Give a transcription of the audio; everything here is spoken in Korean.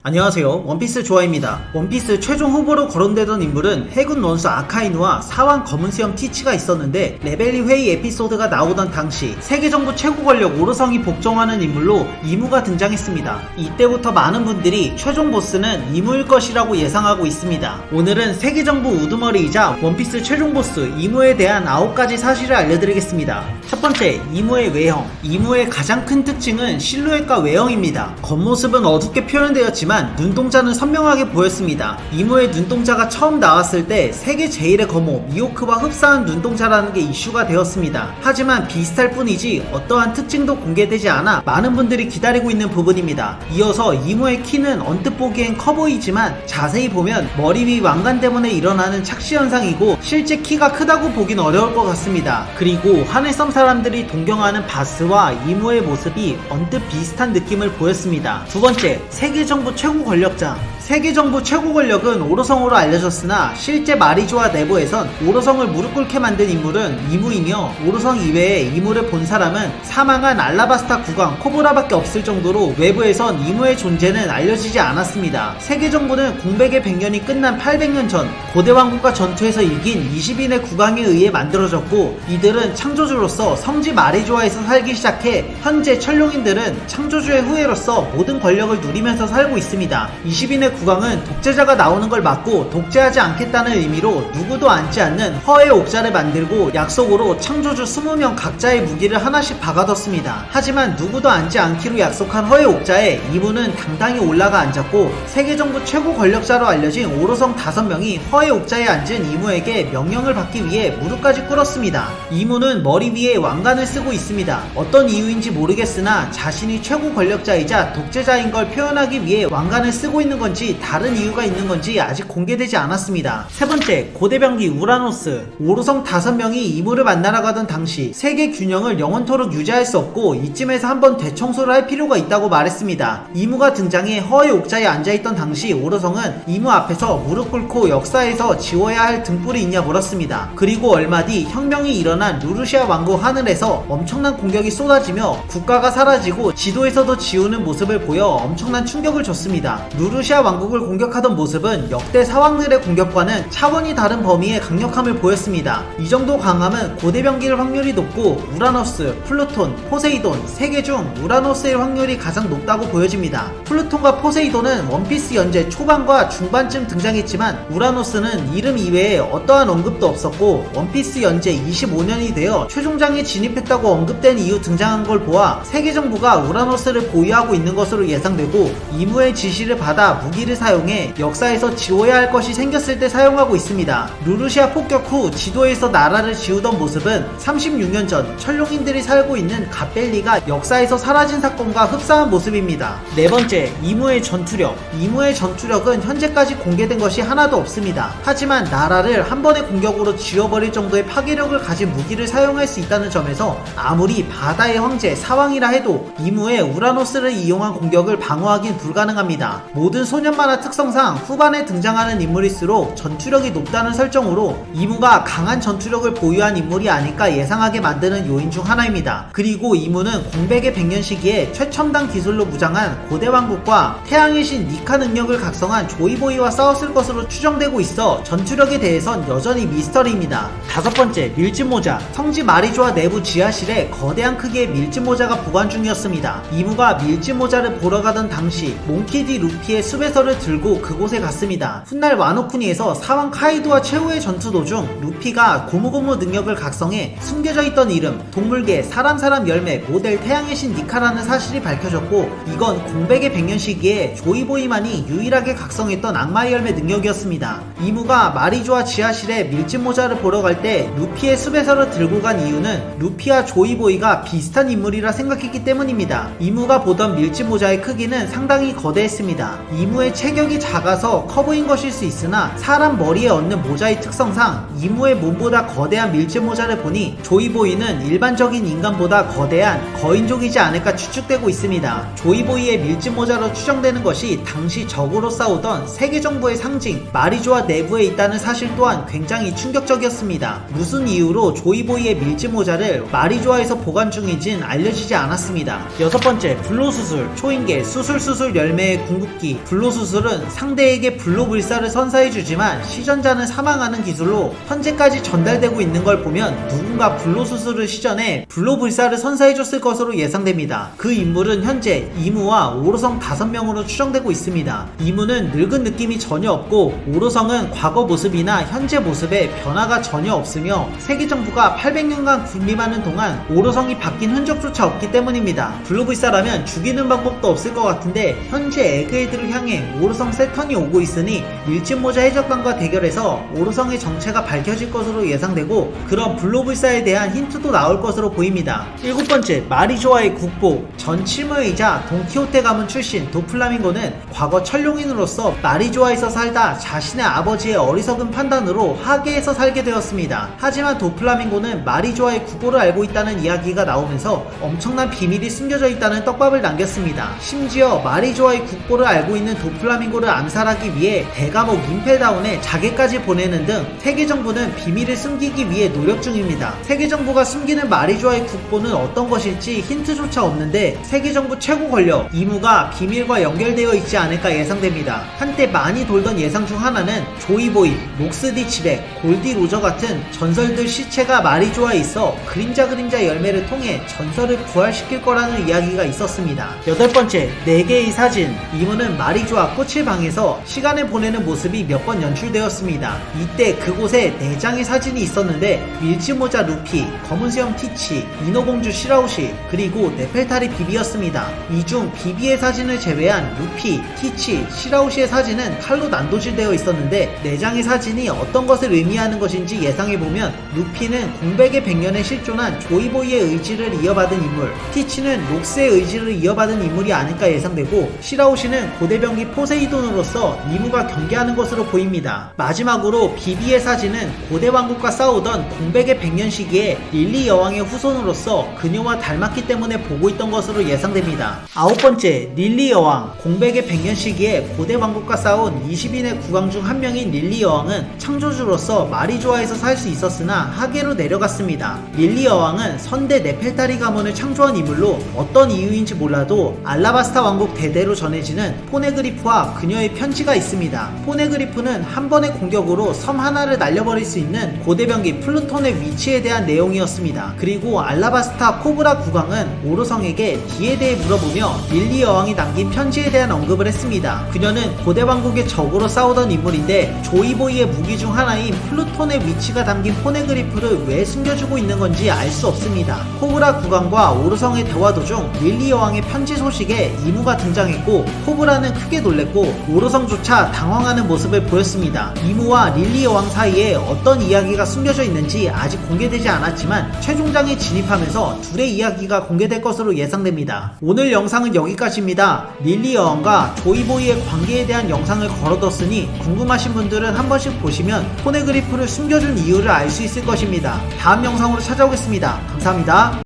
안녕하세요, 원피스 조아입니다. 원피스 최종 후보로 거론되던 인물은 해군 원수 아카이누와 사왕 검은 수염 티치가 있었는데, 레벨리 회의 에피소드가 나오던 당시 세계정부 최고 권력 오르성이 복종하는 인물로 이무가 등장했습니다. 이때부터 많은 분들이 최종 보스는 이무일 것이라고 예상하고 있습니다. 오늘은 세계정부 우두머리이자 원피스 최종 보스 이무에 대한 9가지 사실을 알려드리겠습니다. 첫 번째, 이무의 외형. 이무의 가장 큰 특징은 실루엣과 외형입니다. 겉모습은 어둡게 표현되었지만 눈동자는 선명하게 보였습니다. 이무의 눈동자가 처음 나왔을 때 세계 제일의 검호 미호크와 흡사한 눈동자라는 게 이슈가 되었습니다. 하지만 비슷할 뿐이지 어떠한 특징도 공개되지 않아 많은 분들이 기다리고 있는 부분입니다. 이어서 이무의 키는 언뜻 보기엔 커 보이지만 자세히 보면 머리 위 왕관 때문에 일어나는 착시 현상이고, 실제 키가 크다고 보긴 어려울 것 같습니다. 그리고 하늘섬 사람들이 동경하는 바스와 이무의 모습이 언뜻 비슷한 느낌을 보였습니다. 두 번째, 세계정부 최고 권력자. 세계정부 최고 권력은 오로성으로 알려졌으나 실제 마리조아 내부에선 오로성을 무릎 꿇게 만든 인물은 이무이며, 오로성 이외에 이무를 본 사람은 사망한 알라바스타 국왕 코브라밖에 없을 정도로 외부에선 이무의 존재는 알려지지 않았습니다. 세계정부는 공백의 100년이 끝난 800년 전 고대왕국과 전투에서 이긴 20인의 국왕에 의해 만들어졌고, 이들은 창조주로서 성지 마리조아에서 살기 시작해 현재 천룡인들은 창조주의 후예로서 모든 권력을 누리면서 살고 있습니다. 20인의 국왕은 독재자가 나오는 걸 막고 독재하지 않겠다는 의미로 누구도 앉지 않는 허의 옥자를 만들고 약속으로 창조주 20명 각자의 무기를 하나씩 박아뒀습니다. 하지만 누구도 앉지 않기로 약속한 허의 옥자에 이무는 당당히 올라가 앉았고, 세계정부 최고 권력자로 알려진 오로성 5명이 허의 옥자에 앉은 이무에게 명령을 받기 위해 무릎까지 꿇었습니다. 이무는 머리 위에 왕관을 쓰고 있습니다. 어떤 이유인지 모르겠으나 자신이 최고 권력자이자 독재자인 걸 표현하기 위해 왕관을 쓰고 있는 건지 다른 이유가 있는 건지 아직 공개되지 않았습니다. 세 번째, 고대병기 우라노스. 오로성 5명이 이무를 만나러 가던 당시 세계 균형을 영원토록 유지할 수 없고 이쯤에서 한번 대청소를 할 필요가 있다고 말했습니다. 이무가 등장해 허의 옥자에 앉아있던 당시 오로성은 이무 앞에서 무릎 꿇고 역사에서 지워야 할 등불이 있냐 물었습니다. 그리고 얼마 뒤 혁명이 일어난 루루시아 왕국 하늘에서 엄청난 공격이 쏟아지며 국가가 사라지고 지도에서도 지우는 모습을 보여 엄청난 충격을 줬습니다. 루루시아 왕국을 공격하던 모습은 역대 사왕들의 공격과는 차원이 다른 범위의 강력함을 보였습니다. 이 정도 강함은 고대병기일 확률이 높고 우라노스, 플루톤, 포세이돈 3개 중 우라노스의 확률이 가장 높다고 보여집니다. 플루톤과 포세이돈은 원피스 연재 초반과 중반쯤 등장했지만 우라노스는 이름 이외에 어떠한 언급도 없었고, 원피스 연재 25년이 되어 최종장에 진입했다고 언급된 이후 등장한 걸 보아 세계정부가 우라노스를 보유하고 있는 것으로 예상되고, 이무의 지시를 받아 무기를 사용해 역사에서 지워야 할 것이 생겼을 때 사용하고 있습니다. 루루시아 폭격 후 지도에서 나라를 지우던 모습은 36년 전 천룡인들이 살고 있는 갓벨리가 역사에서 사라진 사건과 흡사한 모습입니다. 네 번째, 이무의 전투력. 이무의 전투력은 현재까지 공개된 것이 하나도 없습니다. 하지만 나라를 한 번의 공격으로 지워버릴 정도의 파괴력을 가진 무기를 사용할 수 있다는 점에서 아무리 바다의 황제 사왕이라 해도 이무의 우라노스를 이용한 공격을 방어하긴 불가능합니다. 모든 소년 만화 특성상 후반에 등장하는 인물일수록 전투력이 높다는 설정으로 이무가 강한 전투력을 보유한 인물이 아닐까 예상하게 만드는 요인 중 하나입니다. 그리고 이무는 공백의 100년 시기에 최첨단 기술로 무장한 고대왕국과 태양의 신 니카 능력을 각성한 조이보이와 싸웠을 것으로 추정되고 있어 전투력에 대해선 여전히 미스터리입니다. 다섯 번째, 밀짚모자. 성지 마리조아 내부 지하실에 거대한 크기의 밀짚모자가 보관 중이었습니다. 이무가 밀짚모자를 보러 가던 당시 몽키디 루피의 수배서를 들고 그곳에 갔습니다. 훗날 와노쿠니에서 사왕 카이도와 최후의 전투 도중 루피가 고무고무 능력을 각성해 숨겨져 있던 이름, 동물계, 사람 열매, 모델 태양의 신 니카라는 사실이 밝혀졌고, 이건 공백의 100년 시기에 조이보이만이 유일하게 각성했던 악마의 열매 능력이었습니다. 이무가 마리조아 지하실에 밀짚모자를 보러 갈 때 루피의 수배서를 들고 간 이유는 루피와 조이보이가 비슷한 인물이라 생각했기 때문입니다. 이무가 보던 밀짚모자의 크기는 상당히 거대했습니다. 이무의 이무의 체격이 작아서 커 보인 것일 수 있으나 사람 머리에 얹는 모자의 특성상 이무의 몸보다 거대한 밀짚 모자를 보니 조이보이는 일반적인 인간보다 거대한 거인족이지 않을까 추측되고 있습니다. 조이보이의 밀짚 모자로 추정되는 것이 당시 적으로 싸우던 세계 정부의 상징 마리조아 내부에 있다는 사실 또한 굉장히 충격적이었습니다. 무슨 이유로 조이보이의 밀짚 모자를 마리조아에서 보관 중인지는 알려지지 않았습니다. 여섯 번째, 불로수술. 초인계 수술수술 열매의 궁극기. 불로수술은 상대에게 불로불사를 선사해주지만 시전자는 사망하는 기술로 현재까지 전달되고 있는 걸 보면 누군가 불로수술을 시전해 불로불사를 선사해줬을 것으로 예상됩니다. 그 인물은 현재 이무와 오로성 5명으로 추정되고 있습니다. 이무는 늙은 느낌이 전혀 없고 오로성은 과거 모습이나 현재 모습에 변화가 전혀 없으며 세계 정부가 800년간 군림하는 동안 오로성이 바뀐 흔적조차 없기 때문입니다. 불로불사라면 죽이는 방법도 없을 것 같은데 현재 에그헤드를 향해 오로성 세턴이 오고 있으니 밀짚모자 해적관과 대결해서 오로성의 정체가 밝혀질 것으로 예상되고 그런 불로불사에 대한 힌트도 나올 것으로 보입니다. 일곱 번째, 마리조아의 국보. 전 칠무이자 돈키호테 가문 출신 도플라밍고는 과거 천룡인으로서 마리조아에서 살다 자신의 아버지의 어리석은 판단으로 하계에서 살게 되었습니다. 하지만 도플라밍고는 마리조아의 국보를 알고 있다는 이야기가 나오면서 엄청난 비밀이 숨겨져 있다는 떡밥을 남겼습니다. 심지어 마리조아의 국보를 알고 있는 도플라밍고를 암살하기 위해 대감옥 임페다운에 자객까지 보내는 등 세계정부는 비밀을 숨기기 위해 노력 중입니다. 세계정부가 숨기는 마리조아의 국보는 어떤 것일지 힌트조차 없는데 세계정부 최고 권력 이무가 비밀과 연결되어 있지 않을까 예상됩니다. 한때 많이 돌던 예상 중 하나는 조이보이, 목스디치백, 골디로저 같은 전설들 시체가 마리조아에 있어 그림자 열매를 통해 전설을 부활시킬 거라는 이야기가 있었습니다. 여덟 번째, 4개의 사진. 이무는 마리조아 꽃을 방에서 시간을 보내는 모습이 몇 번 연출되었습니다. 이때 그곳에 4장의 사진이 있었는데 밀짚모자 루피, 검은수염 티치, 인어공주 시라우시, 그리고 네펠타리 비비였습니다. 이 중 비비의 사진을 제외한 루피, 티치, 시라우시의 사진은 칼로 난도질되어 있었는데 4장의 사진이 어떤 것을 의미하는 것인지 예상해보면 루피는 공백의 100년에 실존한 조이보이의 의지를 이어받은 인물, 티치는 록스의 의지를 이어받은 인물이 아닐까 예상되고 시라우시는 고대병기 포세이돈으로서 이무가 경계하는 것으로 보입니다. 마지막으로 비비의 사진은 고대왕국과 싸우던 공백의 100년 시기에 릴리 여왕의 후손으로서 그녀와 닮았기 때문에 보고 있던 것으로 예상됩니다. 아홉 번째, 릴리 여왕. 공백의 100년 시기에 고대왕국과 싸운 20인의 국왕 중 한 명인 릴리 여왕은 창조주로서 마리조아에서 살 수 있었으나 하계로 내려갔습니다. 릴리 여왕은 선대 네펠타리 가문을 창조한 인물로 어떤 이유인지 몰라도 알라바스타 왕국 대대로 전해지는 포네그리프와 그녀의 편지가 있습니다. 포네그리프는 한 번의 공격으로 섬 하나를 날려버릴 수 있는 고대병기 플루톤의 위치에 대한 내용이었습니다. 그리고 알라바스타 코브라 국왕은 오로성에게 뒤에 대해 물어보며 릴리 여왕이 남긴 편지에 대한 언급을 했습니다. 그녀는 고대왕국의 적으로 싸우던 인물인데 조이보이의 무기 중 하나인 플루톤의 위치가 담긴 포네그리프를 왜 숨겨주고 있는 건지 알 수 없습니다. 코브라 국왕과 오로성의 대화 도중 릴리 여왕의 편지 소식에 이무가 등장했고 코브라는 크게 놀랬고 오로성조차 당황하는 모습을 보였습니다. 이무와 릴리 여왕 사이에 어떤 이야기가 숨겨져 있는지 아직 공개되지 않았지만 최종장에 진입하면서 둘의 이야기가 공개될 것으로 예상됩니다. 오늘 영상은 여기까지입니다. 릴리 여왕과 조이보이의 관계에 대한 영상을 걸어뒀으니 궁금하신 분들은 한 번씩 보시면 포네그리프를 숨겨준 이유를 알 수 있을 것입니다. 다음 영상으로 찾아오겠습니다. 감사합니다.